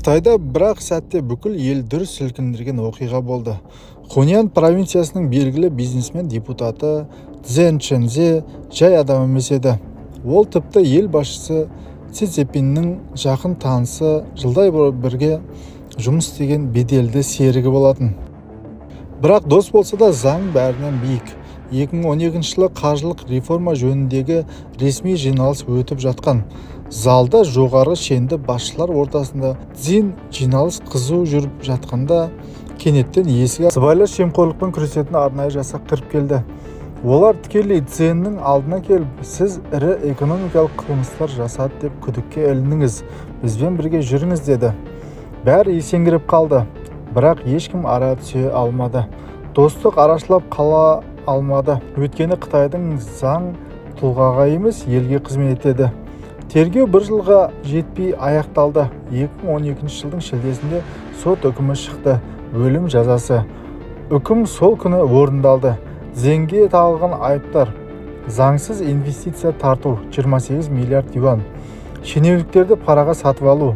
Қытайда бір-ақ сәтте бүкіл ел дүр сілкіндірген оқиға болды. Хуньян провинциясының белгілі бизнесмен депутаты Цзэн Чжэньзе жай адам емес еді. Ол тіпті ел басшысы Си Цзиньпиннің жақын танысы, жылдай бірге жұмыс істеген беделді серігі болатын. Бірақ дос болса да заң бәрінен биік. 2012 жылы қаржылық реформа жөніндегі ресми жиналыс өтіп жатқан. Залда жоғары шенді басшылар ортасында жиналыс қызу жүріп жатқанда кенеттен есігі сыбайлас жемқорлықпен күресетін арнайы жасақ кіріп келді. Олар тікелей Цзэннің алдына келіп, сіз ірі экономикалық қылмыстар жасады деп күдікке ілініңіз, бізбен бірге жүріңіз деді. Бәрі есеңгіреп қалды, бірақ ешкім ара түсе алмады. Достық арашылап қала алмады. Өйткені Қытайдың заң тұлғаға емес, елге қызмет етеді. Тергеу бір жылға жетпей аяқталды. 2012 жылдың шілдесінде сот үкімі шықты. Өлім жазасы. Үкім сол күні орындалды. Цзэнге тағылған айыптар: заңсыз инвестиция тарту 28 миллиард юан, шенеуніктерді параға сатып алу,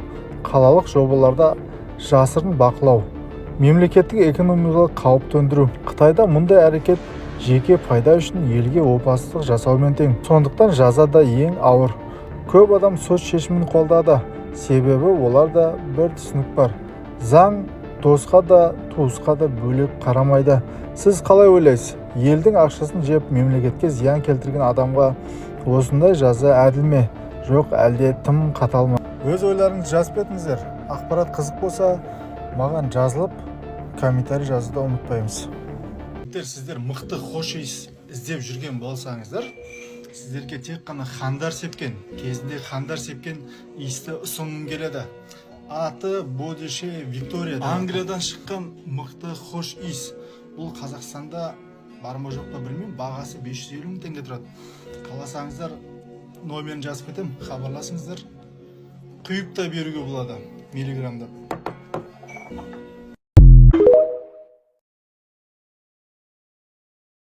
қалалық жобаларда жасырын бақылау, мемлекеттік экономикалық қауіп төндіру. Қытайда мұндай әрекет жеке пайда үшін елге опасыздық жасаумен тең. Сондықтан жаза да ең ауыр. Көп адам сот шешімін қолдады. Себебі оларда бір түсінік бар: заң досқа да туысқа да бөлек қарамайды. Сіз қалай ойлайсыз? Елдің ақшасын жеп мемлекетке зиян келтірген адамға осындай жаза әділ ме, жоқ әлде тым қатал ма? Өз ойларыңызды жазып кетіңіздер. Ақпарат қызық болса, маған жазылып, комментарий жазуды ұмытпаймыз. Сіздер мықты хош иіс іздеп жүрген болсаңыздар, сіздерге тек қана хандар сепкен, кезінде хандар сепкен иісті ұсынғым келеді. Аты Бодише Виктория. Англиядан шыққан мықты хош иіс. Бұл Қазақстанда бар ма жоқ па білмеймін, бағасы 550 мың теңге тұрады. Қаласаңыздар номерін жазып кетемін, хабарласыңыздар. Құйып та беруге болады, миллиграмдап.